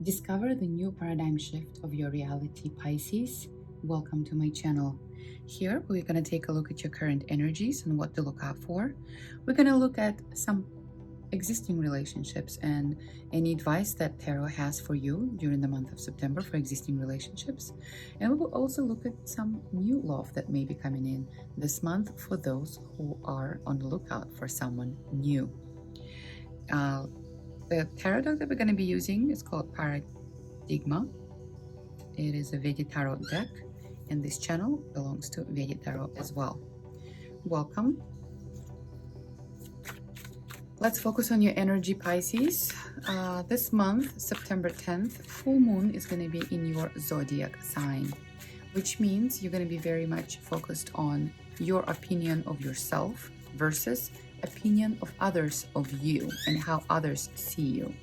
Discover the new paradigm shift of your reality, Pisces. Welcome to my channel. Here, we're going to take a look at your current energies and what to look out for. We're going to look at some existing relationships and any advice that Tarot has for you during the month of September for existing relationships. And we will also look at some new love that may be coming in this month for those who are on the lookout for someone new. The tarot deck that we're going to be using is called Paradigma. It is a Vedic tarot deck, and this channel belongs to Vedic tarot as well. Welcome. Let's focus on your energy, Pisces. This month, September 10th, full moon is going to be in your zodiac sign, which means you're going to be very much focused on your opinion of yourself versus opinion of others of you and how others see you.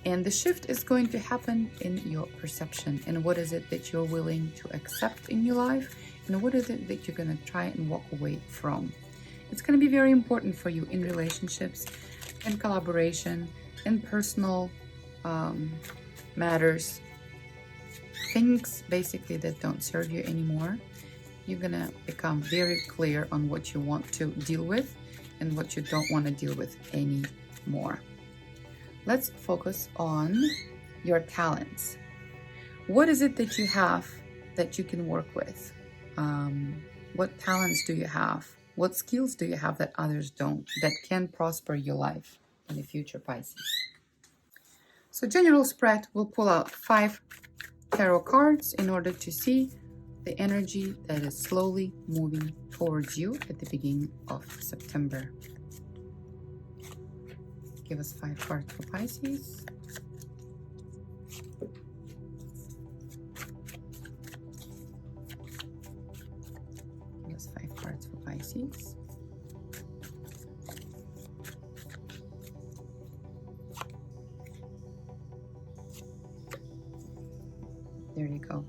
And the shift is going to happen in your perception and what is it that you're willing to accept in your life and what is it that you're going to try and walk away from. It's going to be very important for you in relationships, in collaboration, in personal matters, things basically that don't serve you anymore. You're going to become very clear on what you want to deal with and what you don't want to deal with anymore. Let's focus on your talents. What is it that you have that you can work with? What talents do you have? What skills do you have that others don't, that can prosper your life in the future, Pisces? So general spread, we'll pull out 5 tarot cards in order to see the energy that is slowly moving towards you at the beginning of September. Give us 5 cards for Pisces. Give us 5 cards for Pisces. There you go.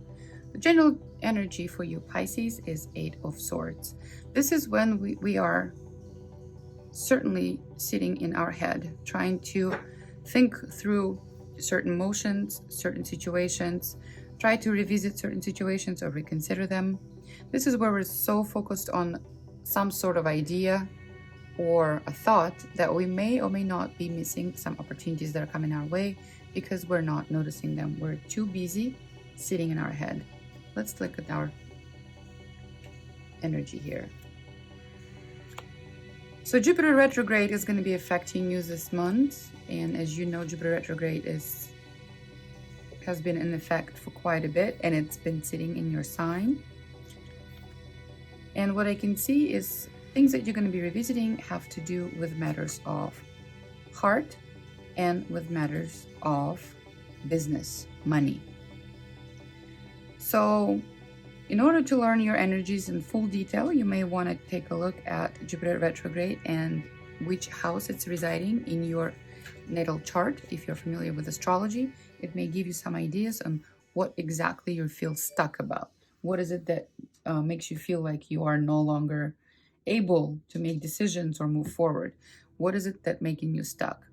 The general energy for you, Pisces, is 8 of Swords. This is when we are certainly sitting in our head, trying to think through certain emotions, certain situations, try to revisit certain situations or reconsider them. This is where we're so focused on some sort of idea or a thought that we may or may not be missing some opportunities that are coming our way because we're not noticing them. We're too busy sitting in our head. Let's look at our energy here. So Jupiter retrograde is going to be affecting you this month, and as you know, Jupiter retrograde has been in effect for quite a bit, and it's been sitting in your sign. And what I can see is things that you're going to be revisiting have to do with matters of heart and with matters of business, money. So in order to learn your energies in full detail, you may want to take a look at Jupiter retrograde and which house it's residing in your natal chart. If you're familiar with astrology, it may give you some ideas on what exactly you feel stuck about. What is it that makes you feel like you are no longer able to make decisions or move forward? What is it that's making you stuck?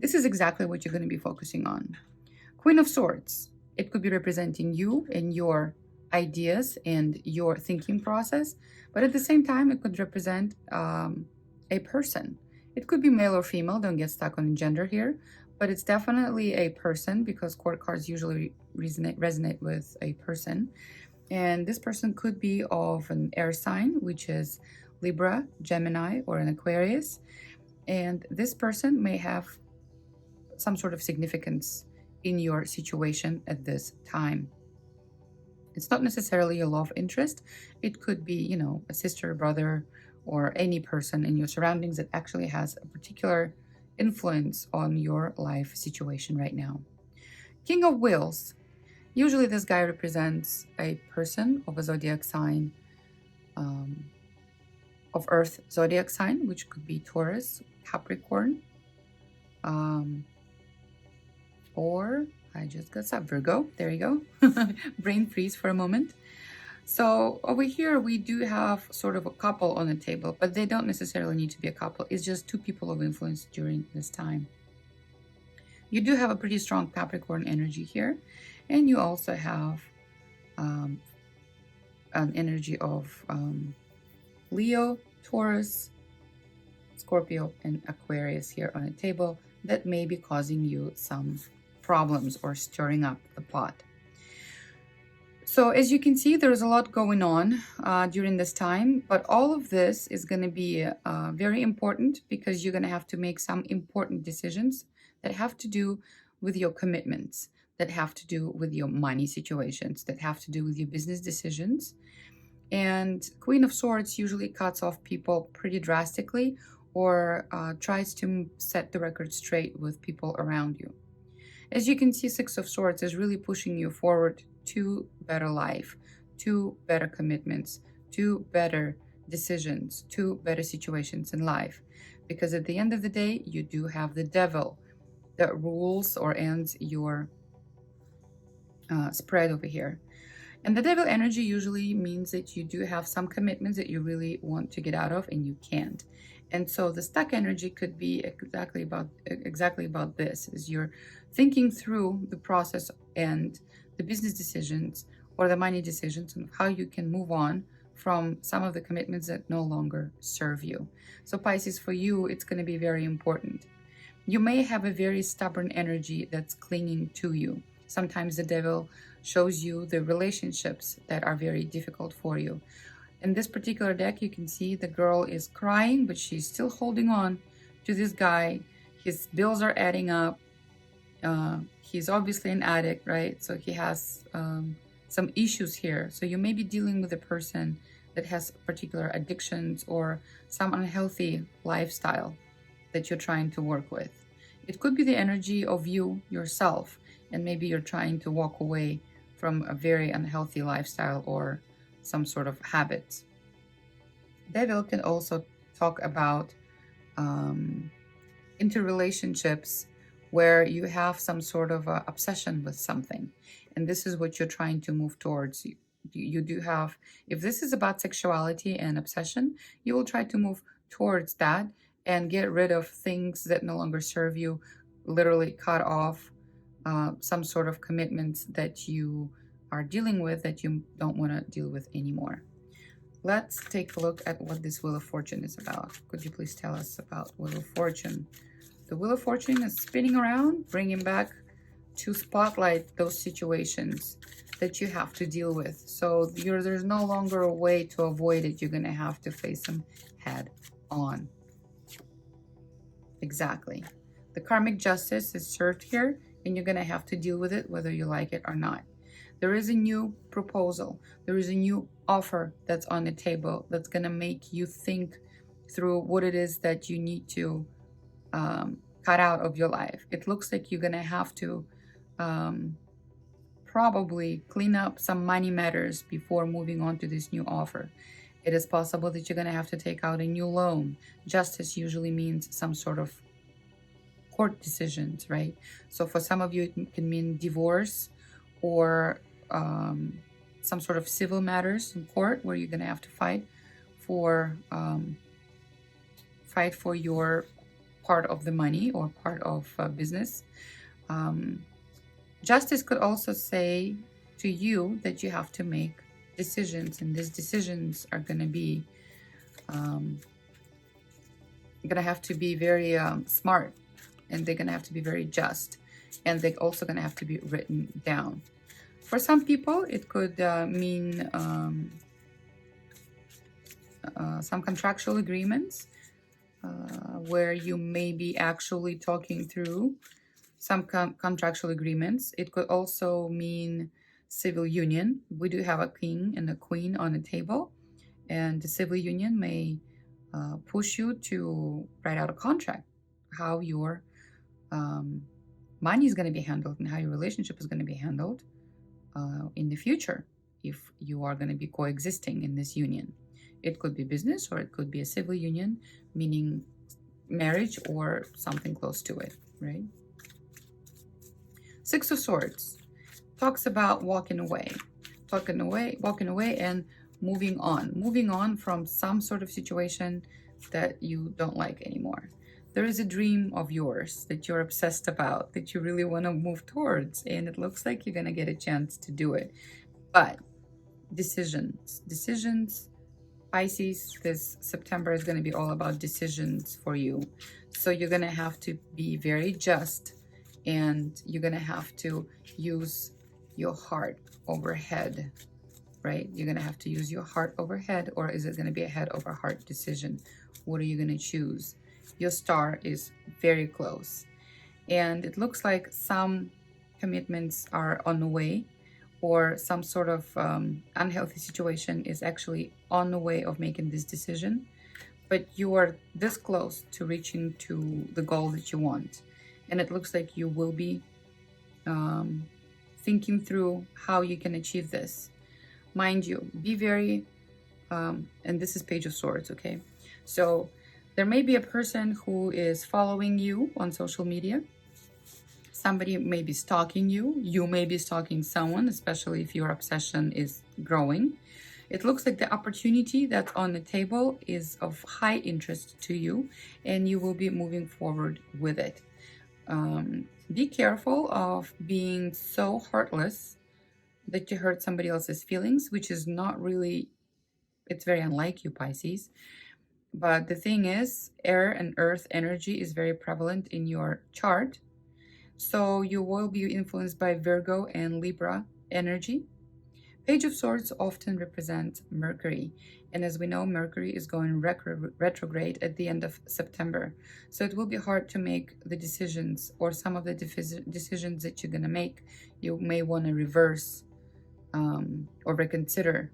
This is exactly what you're going to be focusing on. Queen of Swords. It could be representing you and your ideas and your thinking process, but at the same time it could represent a person. It could be male or female, don't get stuck on gender here, but it's definitely a person because court cards usually resonate with a person. And this person could be of an air sign, which is Libra, Gemini, or an Aquarius, and this person may have some sort of significance in your situation at this time. It's not necessarily a love interest. It could be, a sister, brother, or any person in your surroundings that actually has a particular influence on your life situation right now. King of Wheels. Usually this guy represents a person of a zodiac sign, of Earth zodiac sign, which could be Taurus, Capricorn, or I just got some Virgo. There you go. Brain freeze for a moment. So over here, we do have sort of a couple on the table, but they don't necessarily need to be a couple. It's just 2 people of influence during this time. You do have a pretty strong Capricorn energy here, and you also have an energy of Leo, Taurus, Scorpio, and Aquarius here on the table that may be causing you some problems or stirring up the pot. So as you can see, there's a lot going on during this time, but all of this is going to be very important because you're going to have to make some important decisions that have to do with your commitments, that have to do with your money situations, that have to do with your business decisions. And Queen of Swords usually cuts off people pretty drastically or tries to set the record straight with people around you. As you can see, Six of Swords is really pushing you forward to better life, to better commitments, to better decisions, to better situations in life. Because at the end of the day, you do have the devil that rules or ends your spread over here. And the devil energy usually means that you do have some commitments that you really want to get out of and you can't. And so the stuck energy could be exactly about this, is you're thinking through the process and the business decisions or the money decisions and how you can move on from some of the commitments that no longer serve you. So Pisces, for you, it's going to be very important. You may have a very stubborn energy that's clinging to you. Sometimes the devil shows you the relationships that are very difficult for you. In this particular deck, you can see the girl is crying, but she's still holding on to this guy. His bills are adding up. He's obviously an addict, right? So he has some issues here. So you may be dealing with a person that has particular addictions or some unhealthy lifestyle that you're trying to work with. It could be the energy of you yourself, and maybe you're trying to walk away from a very unhealthy lifestyle or some sort of habits. Devil can also talk about interrelationships where you have some sort of obsession with something, and this is what you're trying to move towards. You do have, if this is about sexuality and obsession, you will try to move towards that and get rid of things that no longer serve you, literally cut off some sort of commitments that you are dealing with that you don't want to deal with anymore. Let's take a look at what this Wheel of Fortune is about. Could you please tell us about Wheel of Fortune? The Wheel of Fortune is spinning around, bringing back to spotlight those situations that you have to deal with. So there's no longer a way to avoid it. You're going to have to face them head on. Exactly. The karmic justice is served here, and you're going to have to deal with it whether you like it or not. There is a new proposal. There is a new offer that's on the table that's going to make you think through what it is that you need to cut out of your life. It looks like you're going to have to probably clean up some money matters before moving on to this new offer. It is possible that you're going to have to take out a new loan. Justice usually means some sort of court decisions, right? So for some of you, it can mean divorce or some sort of civil matters in court where you're going to have to fight for your part of the money or part of business. Justice could also say to you that you have to make decisions, and these decisions are going to be have to be very smart, and they're going to have to be very just, and they're also going to have to be written down. For some people, it could mean some contractual agreements where you may be actually talking through some contractual agreements. It could also mean civil union. We do have a king and a queen on the table, and the civil union may push you to write out a contract, how your money is going to be handled and how your relationship is going to be handled in the future if you are going to be coexisting in this union. It could be business, or it could be a civil union, meaning marriage or something close to it, right? Six of Swords talks about walking away and moving on from some sort of situation that you don't like anymore. there is a dream of yours that you're obsessed about, that you really want to move towards, and it looks like you're going to get a chance to do it. But decisions, Pisces, this September is going to be all about decisions for you. So you're going to have to be very just, and you're going to have to use your heart over head, right? You're going to have to use your heart over head, or is it going to be a head over heart decision? What are you going to choose? Your star is very close, and it looks like some commitments are on the way, or some sort of unhealthy situation is actually on the way of making this decision, but you are this close to reaching to the goal that you want. And it looks like you will be thinking through how you can achieve this. Mind you, be very, and this is Page of Swords, okay? So there may be a person who is following you on social media. Somebody may be stalking you. You may be stalking someone, especially if your obsession is growing. It looks like the opportunity that's on the table is of high interest to you, and you will be moving forward with it. Be careful of being so heartless that you hurt somebody else's feelings, which is not really, it's very unlike you, Pisces. But the thing is, air and earth energy is very prevalent in your chart. So you will be influenced by Virgo and Libra energy. Page of Swords often represents Mercury. And as we know, Mercury is going retrograde at the end of September. So it will be hard to make the decisions, or some of the decisions that you're going to make, you may want to reverse or reconsider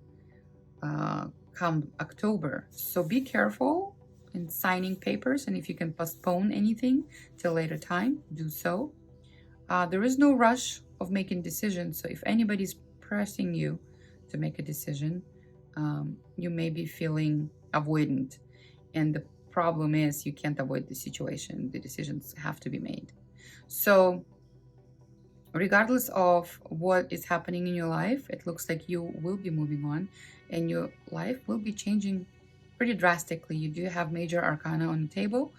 come October. So be careful in signing papers, and if you can postpone anything till later time, do so. There is no rush of making decisions, so if anybody's pressing you to make a decision, you may be feeling avoidant, and the problem is you can't avoid the situation. The decisions have to be made. So regardless of what is happening in your life, it looks like you will be moving on, and your life will be changing pretty drastically. You do have major arcana on the table,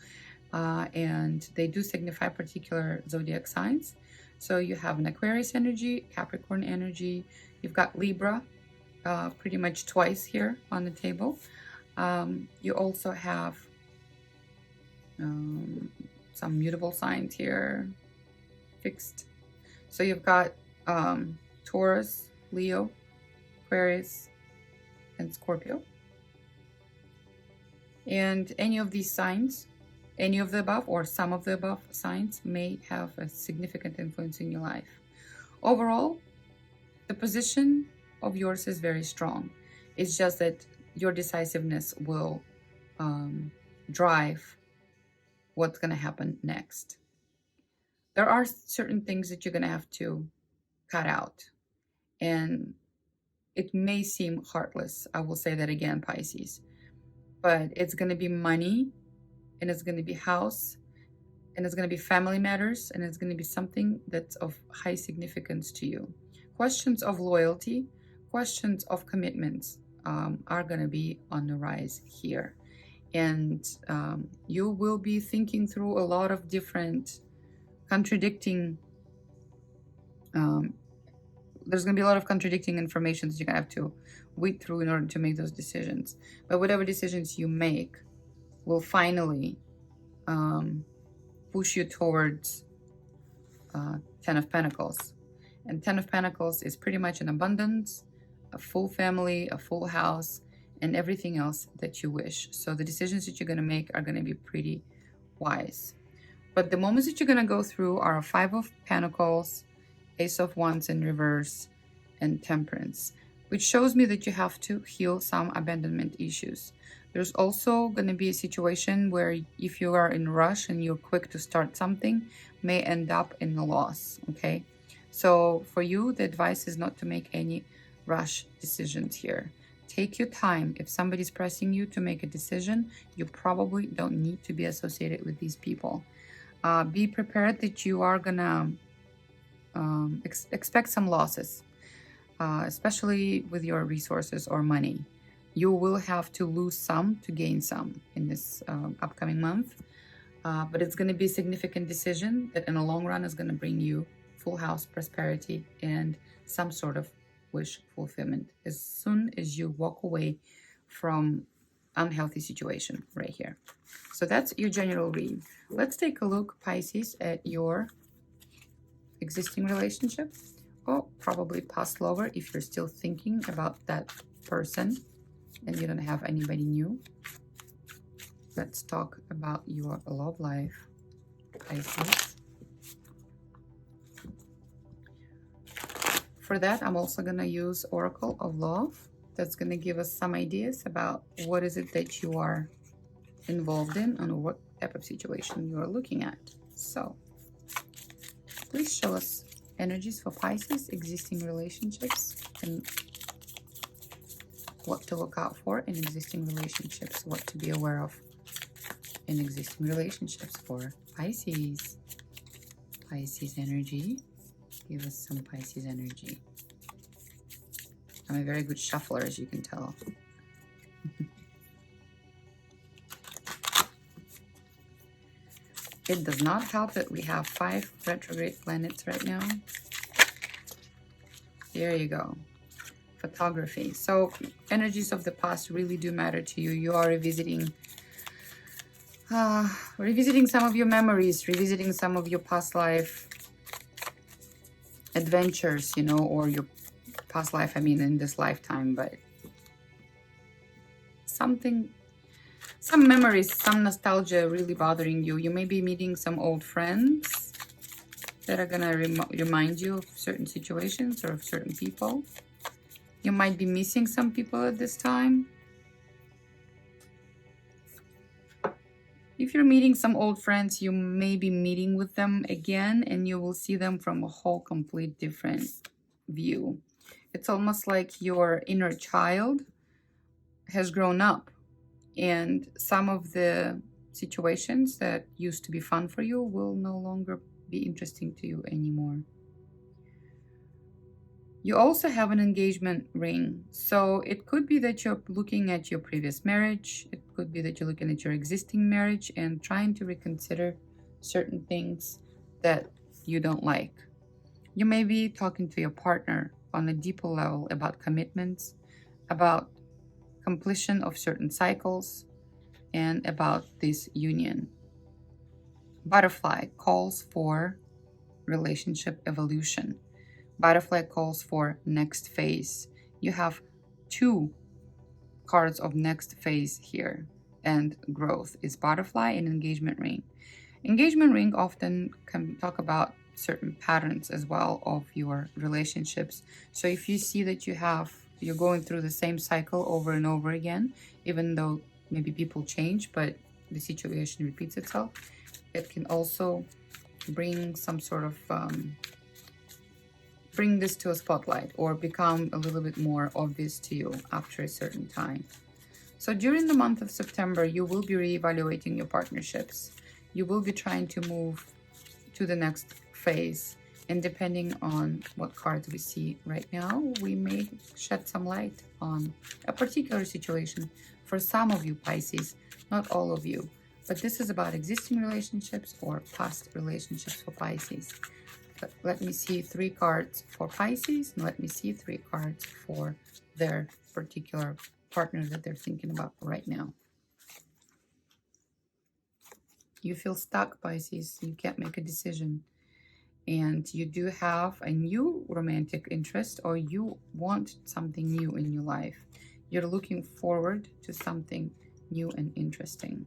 and they do signify particular zodiac signs. So you have an Aquarius energy, Capricorn energy, you've got Libra pretty much twice here on the table. You also have some mutable signs here, fixed. So you've got Taurus, Leo, Aquarius, and Scorpio. And any of these signs, any of the above or some of the above signs, may have a significant influence in your life. Overall, the position of yours is very strong. It's just that your decisiveness will drive what's going to happen next. There are certain things that you're going to have to cut out, and it may seem heartless. I will say that again, Pisces, but it's going to be money, and it's going to be house, and it's going to be family matters, and it's going to be something that's of high significance to you. Questions of loyalty, questions of commitments are going to be on the rise here. And you will be thinking through a lot of different contradicting, there's going to be a lot of contradicting information that you're going to have to weed through in order to make those decisions. But whatever decisions you make will finally push you towards Ten of Pentacles. And Ten of Pentacles is pretty much an abundance, a full family, a full house, and everything else that you wish. So the decisions that you're going to make are going to be pretty wise. But the moments that you're going to go through are Five of Pentacles, Ace of Wands in reverse, and Temperance, which shows me that you have to heal some abandonment issues. There's also going to be a situation where if you are in a rush and you're quick to start something, may end up in a loss, okay? So for you, the advice is not to make any rush decisions here. Take your time. If somebody's pressing you to make a decision, you probably don't need to be associated with these people. Be prepared that you are gonna expect some losses, especially with your resources or money. You will have to lose some to gain some in this upcoming month. but it's going to be a significant decision that in the long run is going to bring you full house prosperity and some sort of wish fulfillment as soon as you walk away from unhealthy situation right here. So that's your general read. Let's take a look, Pisces, at your existing relationship, or probably past lover if you're still thinking about that person and you don't have anybody new. Let's talk about your love life, Pisces. For that, I'm also going to use Oracle of Love. That's going to give us some ideas about what is it that you are involved in and what type of situation you are looking at. So, please show us energies for Pisces, existing relationships, and what to look out for in existing relationships, what to be aware of in existing relationships for Pisces. Pisces energy. Give us some Pisces energy. I'm a very good shuffler, as you can tell. It does not help that we have 5 retrograde planets right now. There you go. Photography. So energies of the past really do matter to you. You are revisiting some of your memories, revisiting some of your past life adventures, you know, or your past life, I mean in this lifetime, but some memories, some nostalgia really bothering you. You may be meeting some old friends that are gonna remind you of certain situations or of certain people. You might be missing some people at this time. If you're meeting some old friends, you may be meeting with them again and you will see them from a whole complete different view. It's almost like your inner child has grown up and some of the situations that used to be fun for you will no longer be interesting to you anymore. You also have an engagement ring. So it could be that you're looking at your previous marriage. It could be that you're looking at your existing marriage and trying to reconsider certain things that you don't like. You may be talking to your partner on a deeper level about commitments, about completion of certain cycles, and about this union. Butterfly calls for relationship evolution. Butterfly calls for next phase. You have 2 cards of next phase here, and growth is butterfly and engagement ring. Engagement ring often can talk about certain patterns as well of your relationships. So if you see that you're going through the same cycle over and over again, even though maybe people change, but the situation repeats itself, it can also bring some sort of bring this to a spotlight or become a little bit more obvious to you after a certain time. So during the month of September, you will be reevaluating your partnerships. You will be trying to move to the next phase. And depending on what cards we see right now, we may shed some light on a particular situation for some of you, Pisces, not all of you. But this is about existing relationships or past relationships for Pisces. But let me see 3 cards for Pisces, and let me see 3 cards for their particular partner that they're thinking about right now. You feel stuck, Pisces. You can't make a decision. And you do have a new romantic interest, or you want something new in your life. You're looking forward to something new and interesting.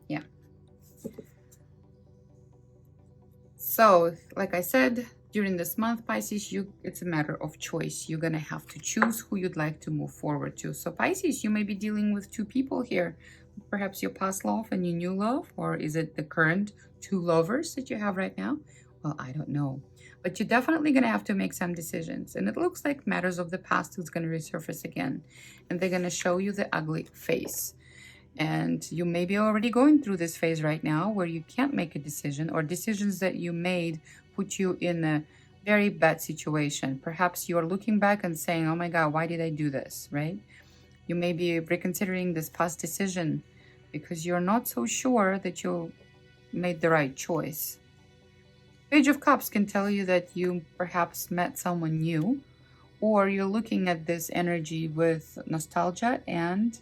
Yeah. So, like I said, during this month, Pisces, it's a matter of choice. You're going to have to choose who you'd like to move forward to. So, Pisces, you may be dealing with 2 people here. Perhaps your past love and your new love, or is it the current 2 lovers that you have right now? Well, I don't know. But you're definitely going to have to make some decisions. And it looks like matters of the past is going to resurface again. And they're going to show you the ugly face. And you may be already going through this phase right now where you can't make a decision, or decisions that you made put you in a very bad situation. Perhaps you're looking back and saying, oh my God, why did I do this, right? You may be reconsidering this past decision because you're not so sure that you made the right choice. Page of Cups can tell you that you perhaps met someone new, or you're looking at this energy with nostalgia and,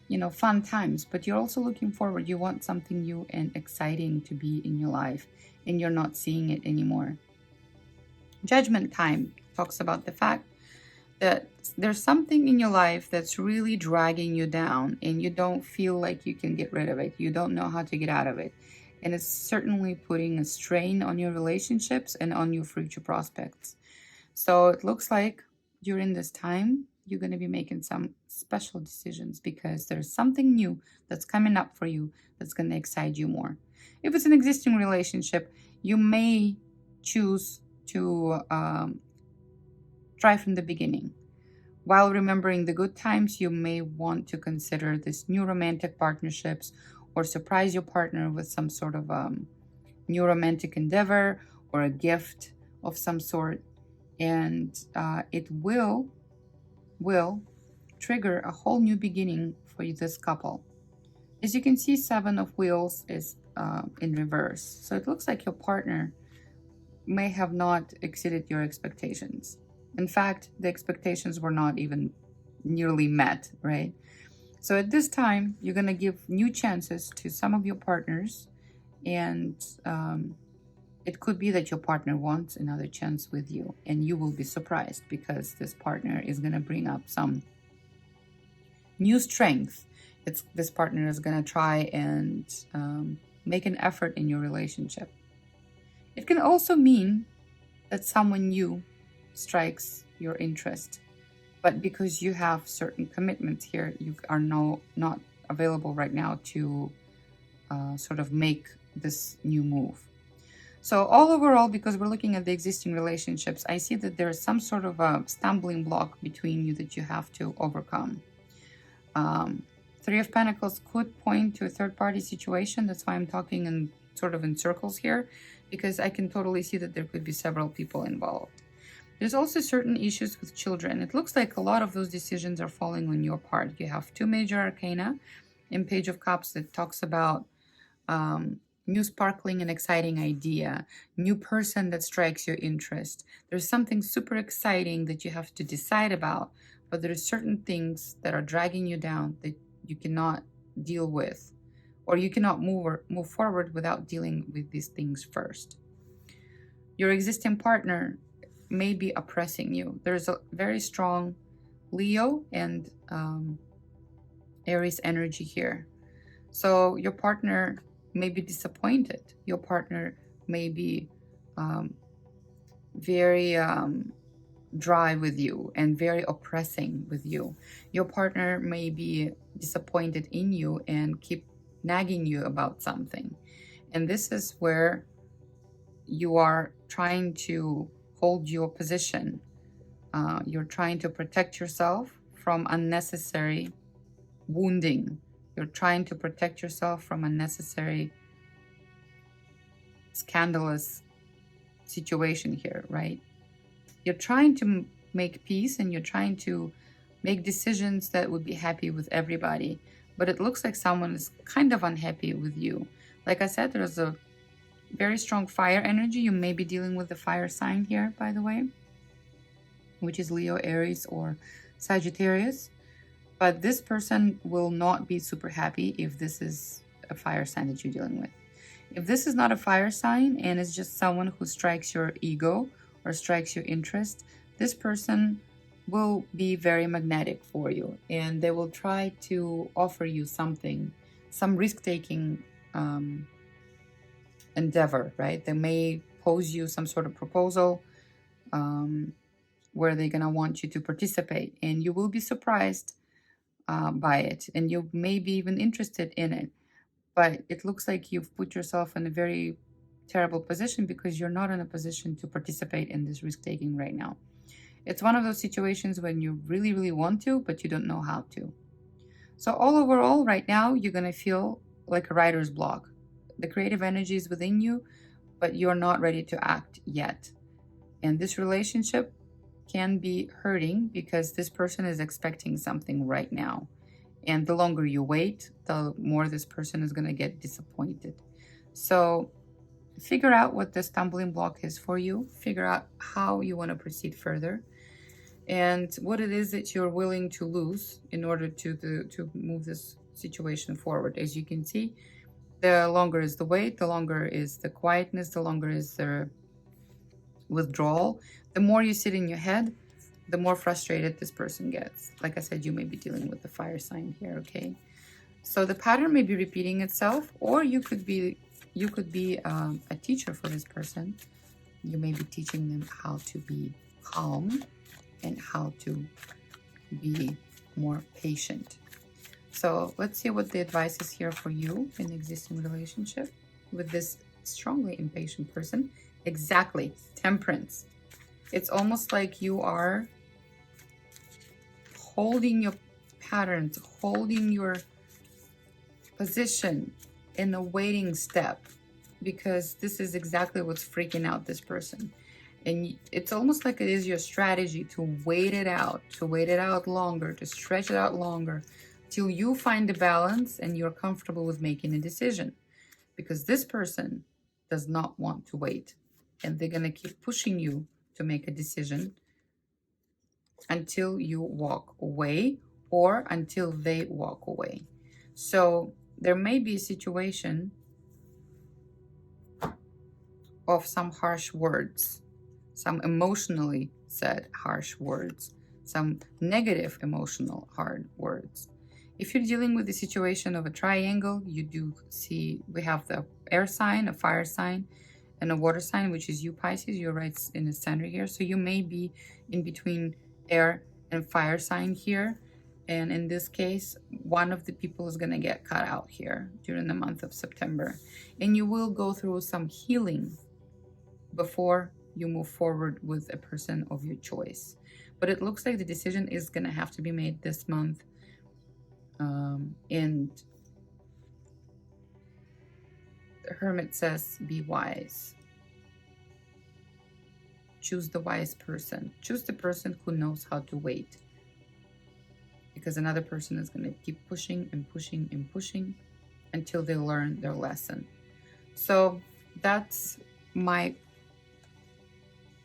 you know, fun times, but you're also looking forward. You want something new and exciting to be in your life, and you're not seeing it anymore. Judgment time talks about the fact that there's something in your life that's really dragging you down, and you don't feel like you can get rid of it. You don't know how to get out of it. And it's certainly putting a strain on your relationships and on your future prospects. So it looks like during this time, you're going to be making some special decisions because there's something new that's coming up for you that's going to excite you more. If it's an existing relationship, you may choose to try from the beginning. While remembering the good times, you may want to consider this new romantic partnerships or surprise your partner with some sort of new romantic endeavor or a gift of some sort. And it will trigger a whole new beginning for this couple. As you can see, Seven of Wheels is in reverse. So it looks like your partner may have not exceeded your expectations. In fact, the expectations were not even nearly met, right? So at this time, you're going to give new chances to some of your partners, and it could be that your partner wants another chance with you, and you will be surprised because this partner is going to bring up some new strength. This partner is going to try and make an effort in your relationship. It can also mean that someone new strikes your interest, but because you have certain commitments here, you are not available right now to sort of make this new move. So all overall, because we're looking at the existing relationships, I see that there is some sort of a stumbling block between you that you have to overcome. Three of Pentacles could point to a third-party situation. That's why I'm talking in sort of in circles here, because I can totally see that there could be several people involved. There's also certain issues with children. It looks like a lot of those decisions are falling on your part. You have two major arcana in Page of Cups that talks about new sparkling and exciting idea, new person that strikes your interest. There's something super exciting that you have to decide about, but there are certain things that are dragging you down that you cannot deal with, or you cannot move forward without dealing with these things first. Your existing partner may be oppressing you. There's a very strong Leo and Aries energy here. So your partner may be disappointed. Your partner may be very dry with you and very oppressing with you. Your partner may be disappointed in you and keep nagging you about something. And this is where you are trying to hold your position. You're trying to protect yourself from unnecessary wounding. You're trying to protect yourself from unnecessary scandalous situation here, right? You're trying to make peace and you're trying to make decisions that would be happy with everybody. But it looks like someone is kind of unhappy with you. Like I said, there's a very strong fire energy. You may be dealing with the fire sign here, by the way, which is Leo, Aries, or Sagittarius. But this person will not be super happy if this is a fire sign that you're dealing with. If this is not a fire sign and it's just someone who strikes your ego or strikes your interest, this person will be very magnetic for you, and they will try to offer you something, some risk-taking endeavor, right? They may pose you some sort of proposal where they're gonna want you to participate, and you will be surprised by it, and you may be even interested in it. But it looks like you've put yourself in a very terrible position because you're not in a position to participate in this risk-taking right now. It's one of those situations when you really, really want to, but you don't know how to. So all overall, right now, you're going to feel like a writer's block. The creative energy is within you, but you're not ready to act yet. And this relationship can be hurting because this person is expecting something right now. And the longer you wait, the more this person is going to get disappointed. So figure out what the stumbling block is for you. Figure out how you want to proceed further and what it is that you're willing to lose in order to move this situation forward. As you can see, the longer is the wait, the longer is the quietness, the longer is the withdrawal. The more you sit in your head, the more frustrated this person gets. Like I said, you may be dealing with the fire sign here, okay? So the pattern may be repeating itself, or you could be a teacher for this person. You may be teaching them how to be calm and how to be more patient. So let's see what the advice is here for you in the existing relationship with this strongly impatient person. Exactly, temperance. It's almost like you are holding your patterns, holding your position in the waiting step, because this is exactly what's freaking out this person. And it's almost like it is your strategy to wait it out longer, to stretch it out longer till you find a balance and you're comfortable with making a decision. Because this person does not want to wait, and they're going to keep pushing you to make a decision until you walk away or until they walk away. So there may be a situation of some harsh words, some emotionally said harsh words, some negative emotional hard words. If you're dealing with the situation of a triangle, you do see we have the air sign, a fire sign, and a water sign, which is you, Pisces. You're right in the center here. So you may be in between air and fire sign here. And in this case, one of the people is going to get cut out here during the month of September. And you will go through some healing before you move forward with a person of your choice. But it looks like the decision is going to have to be made this month. And the Hermit says, be wise. Choose the wise person. Choose the person who knows how to wait. Because another person is going to keep pushing and pushing and pushing until they learn their lesson. So that's my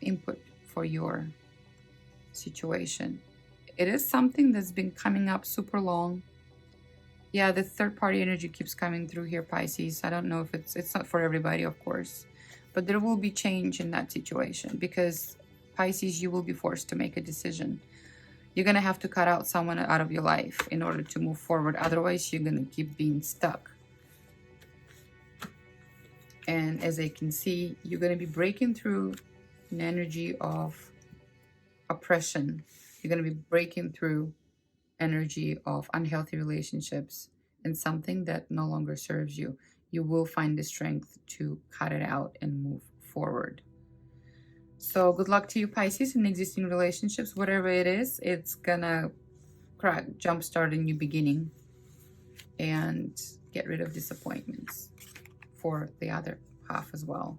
input for your situation. It is something that's been coming up super long. Yeah, the third party energy keeps coming through here, Pisces. I don't know if it's not for everybody, of course, but there will be change in that situation because Pisces, you will be forced to make a decision. You're going to have to cut out someone out of your life in order to move forward. Otherwise, you're going to keep being stuck. And as I can see, you're going to be breaking through an energy of oppression. You're going to be breaking through energy of unhealthy relationships and something that no longer serves you. You will find the strength to cut it out and move forward. So good luck to you, Pisces, in existing relationships. Whatever it is, it's gonna jumpstart a new beginning and get rid of disappointments for the other half as well.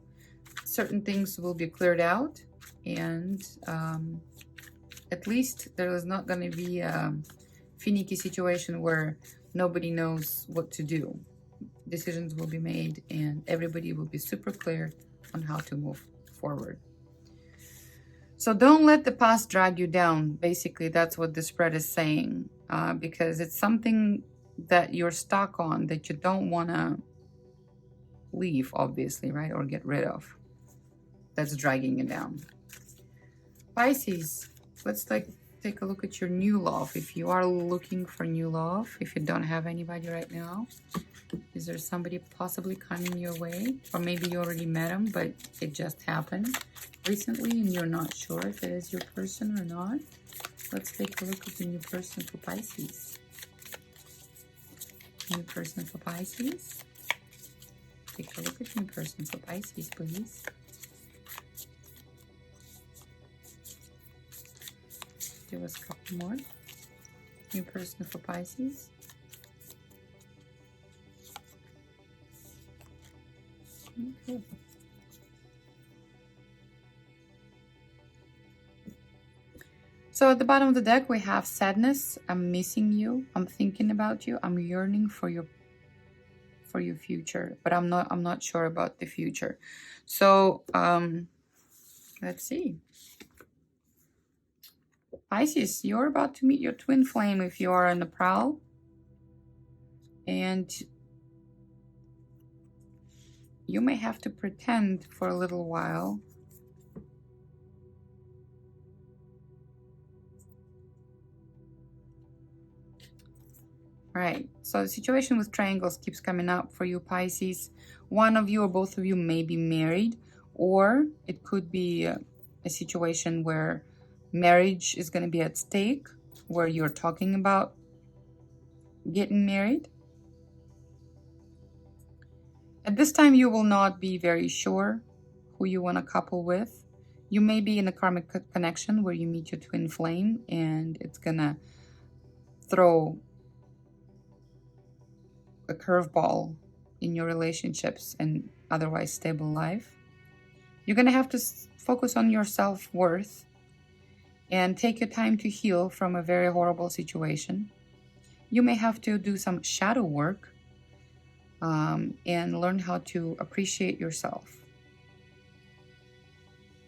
Certain things will be cleared out, and at least there is not going to be a finicky situation where nobody knows what to do. Decisions will be made and everybody will be super clear on how to move forward. So don't let the past drag you down. Basically, that's what the spread is saying, because it's something that you're stuck on that you don't want to leave, obviously, right? Or get rid of. That's dragging you down. Pisces, let's take a look at your new love. If you are looking for new love, if you don't have anybody right now, is there somebody possibly coming your way? Or maybe you already met them, but it just happened recently and you're not sure if it is your person or not. Let's take a look at the new person for Pisces. New person for Pisces. Take a look at new person for Pisces, please. Give us a couple more. New person for Pisces. Okay. So at the bottom of the deck, we have sadness. I'm missing you. I'm thinking about you. I'm yearning for your future, but I'm not sure about the future. So let's see. Pisces, you're about to meet your twin flame if you are on the prowl. And you may have to pretend for a little while. Right, so the situation with triangles keeps coming up for you, Pisces. One of you or both of you may be married, or it could be a situation where marriage is going to be at stake, where you're talking about getting married. At this time, you will not be very sure who you want to couple with. You may be in a karmic connection where you meet your twin flame, and it's going to throw a curveball in your relationships and otherwise stable life. You're going to have to focus on your self-worth and take your time to heal from a very horrible situation. You may have to do some shadow work and learn how to appreciate yourself.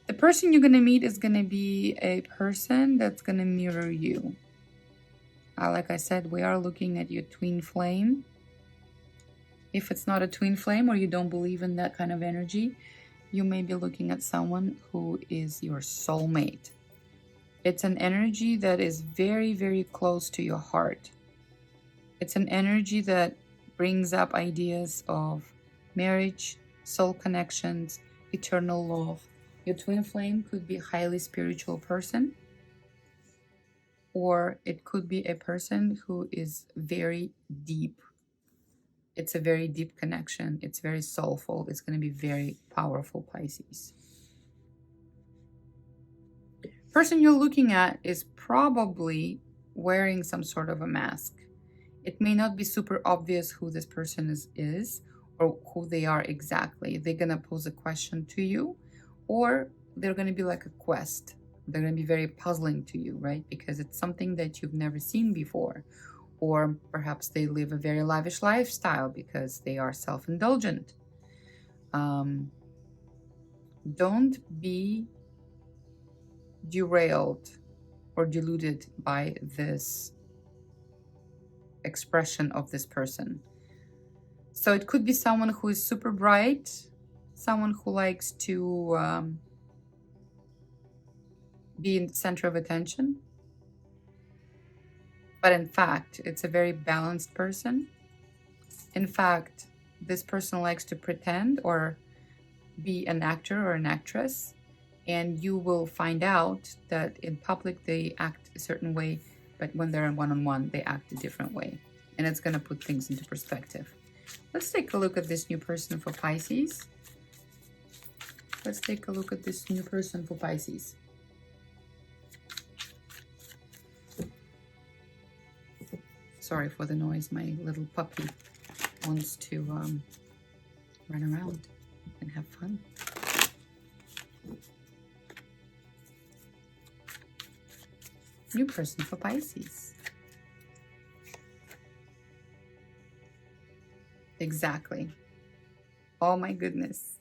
The person you're going to meet is going to be a person that's going to mirror you. Like I said, we are looking at your twin flame. If it's not a twin flame or you don't believe in that kind of energy, you may be looking at someone who is your soulmate. It's an energy that is very, very close to your heart. It's an energy that brings up ideas of marriage, soul connections, eternal love. Your twin flame could be a highly spiritual person, or it could be a person who is very deep. It's a very deep connection. It's very soulful. It's going to be very powerful, Pisces. Person you're looking at is probably wearing some sort of a mask. It may not be super obvious who this person is or who they are exactly. They're going to pose a question to you, or they're going to be like a quest. They're going to be very puzzling to you, right? Because it's something that you've never seen before. Or perhaps they live a very lavish lifestyle because they are self-indulgent. Don't be derailed or deluded by this expression of this person. So it could be someone who is super bright, someone who likes to be in the center of attention. But in fact, it's a very balanced person. In fact, this person likes to pretend or be an actor or an actress. And you will find out that in public they act a certain way, but when they're one-on-one, they act a different way. And it's going to put things into perspective. Let's take a look at this new person for Pisces. Let's take a look at this new person for Pisces. Sorry for the noise. My little puppy wants to run around and have fun. New person for Pisces. Exactly. Oh my goodness.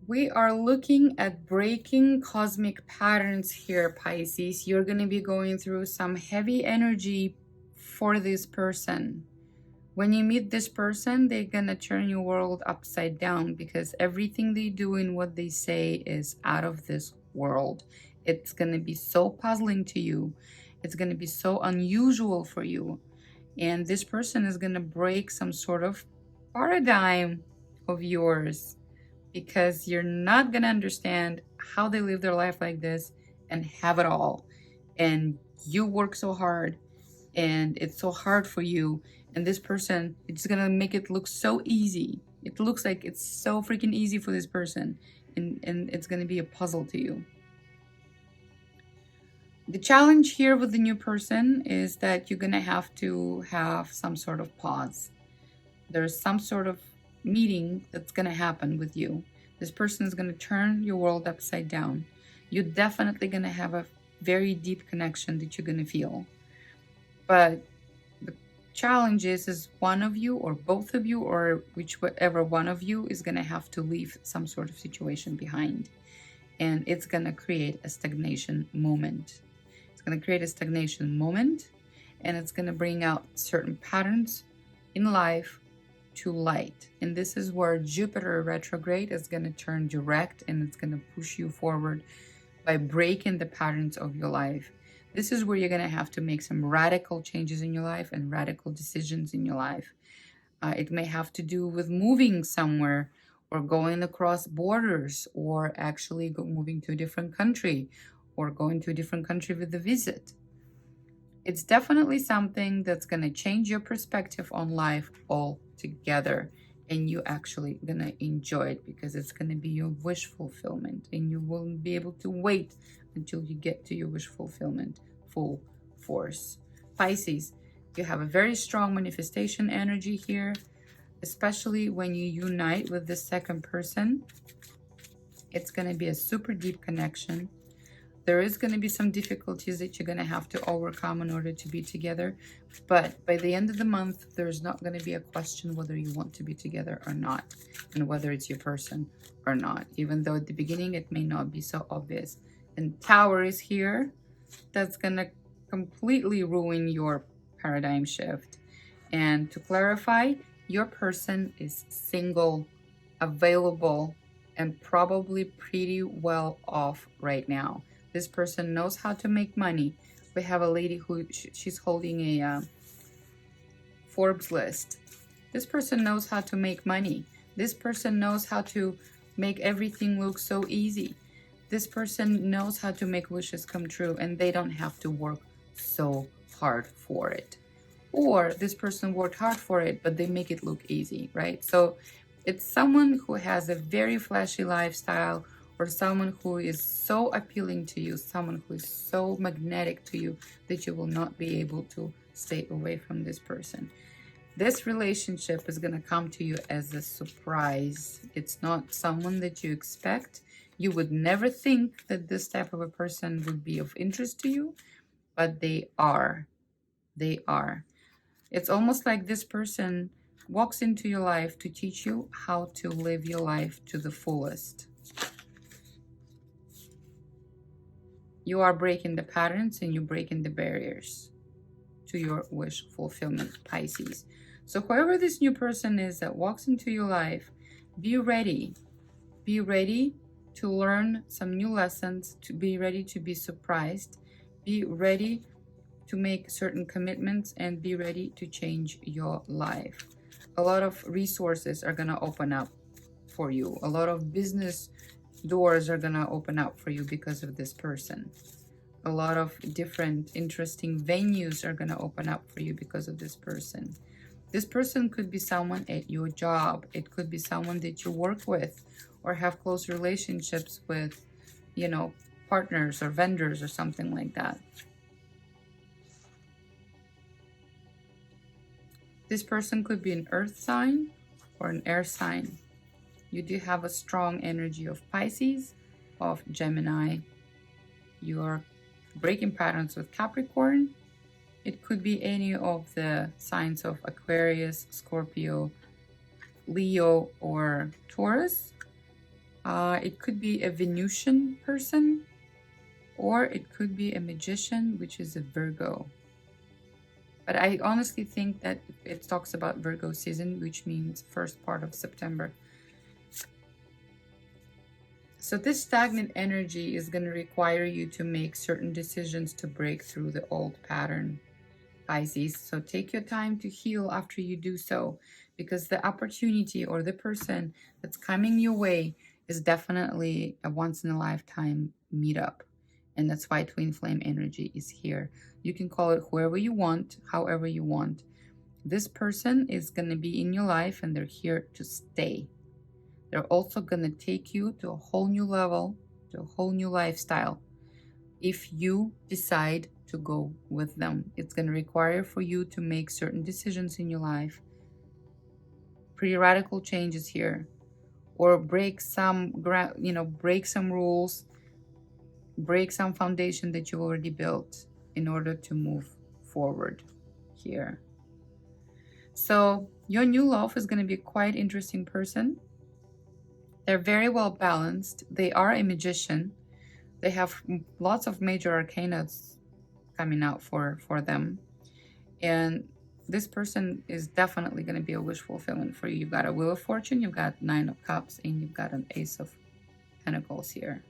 We are looking at breaking cosmic patterns here, Pisces. You're going to be going through some heavy energy for this person. When you meet this person, they're going to turn your world upside down because everything they do and what they say is out of this world. It's going to be so puzzling to you. It's going to be so unusual for you. And this person is going to break some sort of paradigm of yours, because you're not going to understand how they live their life like this and have it all. And you work so hard and it's so hard for you. And this person, it's going to make it look so easy. It looks like it's so freaking easy for this person, and it's going to be a puzzle to you. The challenge here with the new person is that you're going to have some sort of pause. There's some sort of meeting that's going to happen with you. This person is going to turn your world upside down. You're definitely going to have a very deep connection that you're going to feel. But the challenge is one of you or both of you or whichever one of you is going to have to leave some sort of situation behind. And it's going to create a stagnation moment. It's going to create a stagnation moment, and it's going to bring out certain patterns in life to light. And this is where Jupiter retrograde is going to turn direct, and it's going to push you forward by breaking the patterns of your life. This is where you're going to have to make some radical changes in your life and radical decisions in your life. It may have to do with moving somewhere, or going across borders, or actually moving to a different country, or going to a different country with a visit. It's definitely something that's going to change your perspective on life altogether, and you actually going to enjoy it because it's going to be your wish fulfillment, and you won't be able to wait until you get to your wish fulfillment full force. Pisces, you have a very strong manifestation energy here, especially when you unite with the second person. It's going to be a super deep connection. There is going to be some difficulties that you're going to have to overcome in order to be together. But by the end of the month, there's not going to be a question whether you want to be together or not, and whether it's your person or not, even though at the beginning it may not be so obvious. And Tower is here. That's going to completely ruin your paradigm shift. And to clarify, your person is single, available, and probably pretty well off right now. This person knows how to make money. We have a lady who she's holding a Forbes list. This person knows how to make money. This person knows how to make everything look so easy. This person knows how to make wishes come true, and they don't have to work so hard for it. Or this person worked hard for it, but they make it look easy, right? So it's someone who has a very flashy lifestyle, or someone who is so appealing to you, someone who is so magnetic to you that you will not be able to stay away from this person. This relationship is going to come to you as a surprise. It's not someone that you expect. You would never think that this type of a person would be of interest to you, but they are. They are. It's almost like this person walks into your life to teach you how to live your life to the fullest. You are breaking the patterns and you're breaking the barriers to your wish fulfillment, Pisces. So whoever this new person is that walks into your life, be ready. Be ready to learn some new lessons, to be ready to be surprised, be ready to make certain commitments, and be ready to change your life. A lot of resources are going to open up for you. A lot of business doors are going to open up for you because of this person. A lot of different interesting venues are going to open up for you because of this person. This person could be someone at your job. It could be someone that you work with or have close relationships with, you know, partners or vendors or something like that. This person could be an earth sign or an air sign. You do have a strong energy of Pisces, of Gemini. You're breaking patterns with Capricorn. It could be any of the signs of Aquarius, Scorpio, Leo, or Taurus. It could be a Venusian person, or it could be a magician, which is a Virgo. But I honestly think that it talks about Virgo season, which means first part of September. So this stagnant energy is going to require you to make certain decisions to break through the old pattern, Pisces. So take your time to heal after you do so, because the opportunity or the person that's coming your way is definitely a once-in-a-lifetime meetup. And that's why twin flame energy is here. You can call it whoever you want, however you want. This person is going to be in your life and they're here to stay. They're also going to take you to a whole new level, to a whole new lifestyle. If you decide to go with them, it's going to require for you to make certain decisions in your life, pretty radical changes here, or break some break some rules, break some foundation that you already built in order to move forward here. So your new love is going to be a quite interesting person. They're very well balanced. They are a magician. They have lots of major arcana coming out for them. And this person is definitely going to be a wish fulfillment for you. You've got a Wheel of Fortune, you've got 9 of Cups, and you've got an Ace of Pentacles here.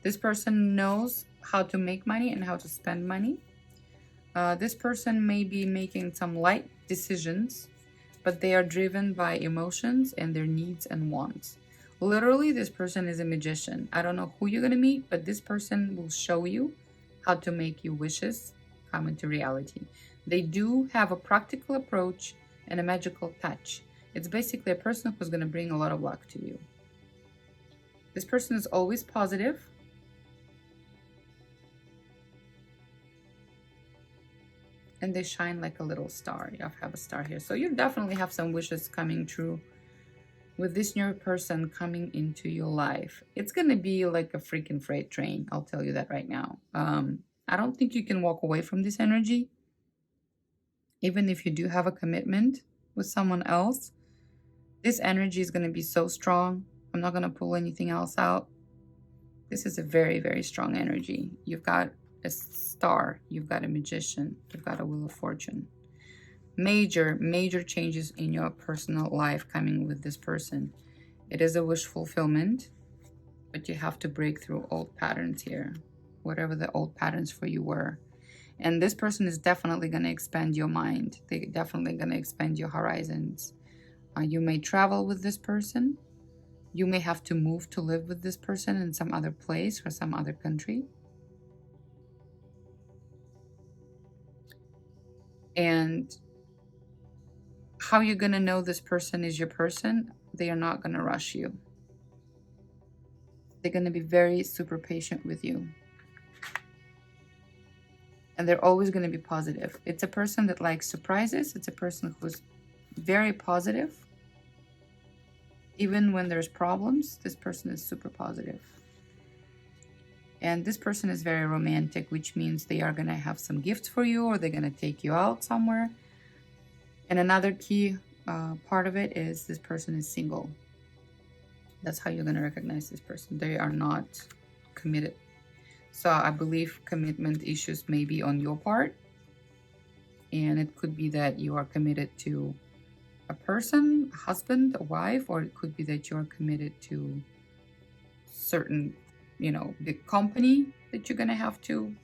This person knows how to make money and how to spend money. This person may be making some light decisions, but they are driven by emotions and their needs and wants. Literally, this person is a magician. I don't know who you're going to meet, but this person will show you how to make your wishes come into reality. They do have a practical approach and a magical touch. It's basically a person who's going to bring a lot of luck to you. This person is always positive. And they shine like a little star. You have a star here. So you definitely have some wishes coming true with this new person coming into your life. It's going to be like a freaking freight train. I'll tell you that right now. I don't think you can walk away from this energy. Even if you do have a commitment with someone else, this energy is going to be so strong. I'm not going to pull anything else out. This is a very, very strong energy. You've got a star, you've got a magician, you've got a Wheel of Fortune. Major changes in your personal life coming with this person. It is a wish fulfillment, but you have to break through old patterns here, whatever the old patterns for you were. And this person is definitely going to expand your mind. They're definitely going to expand your horizons. You may travel with this person. You may have to move to live with this person in some other place or some other country. And how you're going to know this person is your person, they are not going to rush you. They're going to be very super patient with you. And they're always going to be positive. It's a person that likes surprises. It's a person who's very positive. Even when there's problems, this person is super positive. And this person is very romantic, which means they are going to have some gifts for you, or they're going to take you out somewhere. And another key part of it is this person is single. That's how you're going to recognize this person. They are not committed. So I believe commitment issues may be on your part. And it could be that you are committed to a person, a husband, a wife, or it could be that you're committed to certain, big company that you're going to have to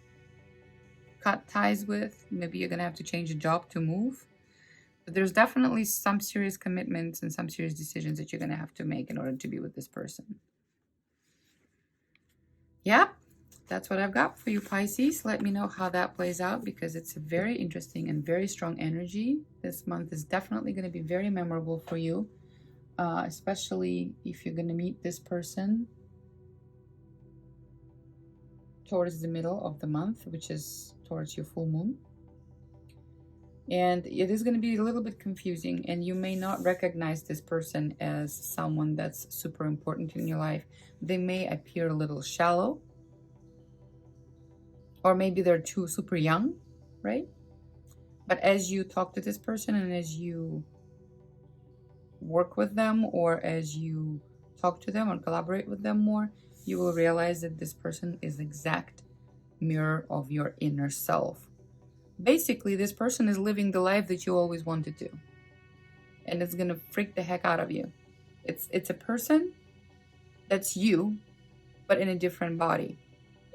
cut ties with. Maybe you're going to have to change a job to move. But there's definitely some serious commitments and some serious decisions that you're going to have to make in order to be with this person. Yeah, that's what I've got for you, Pisces. Let me know how that plays out, because it's a very interesting and very strong energy. This month is definitely going to be very memorable for you, especially if you're going to meet this person towards the middle of the month, which is towards your full moon. And it is going to be a little bit confusing, and you may not recognize this person as someone that's super important in your life. They may appear a little shallow, or maybe they're too super young, right? But as you talk to this person and as you work with them, or as you talk to them or collaborate with them more, you will realize that this person is the exact mirror of your inner self. Basically, this person is living the life that you always wanted to. And it's going to freak the heck out of you. It's a person that's you, but in a different body.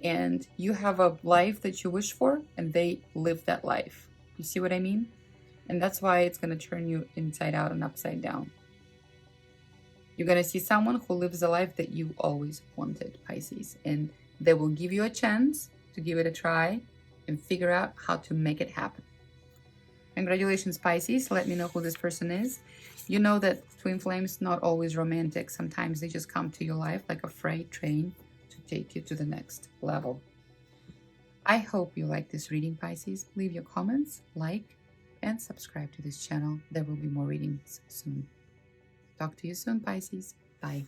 And you have a life that you wish for, and they live that life. You see what I mean? And that's why it's going to turn you inside out and upside down. You're going to see someone who lives the life that you always wanted, Pisces. And they will give you a chance to give it a try and figure out how to make it happen. Congratulations, Pisces. Let me know who this person is. You know that twin flames not always romantic. Sometimes they just come to your life like a freight train to take you to the next level. I hope you like this reading, Pisces. Leave your comments, like, and subscribe to this channel. There will be more readings soon. Talk to you soon, Pisces. Bye.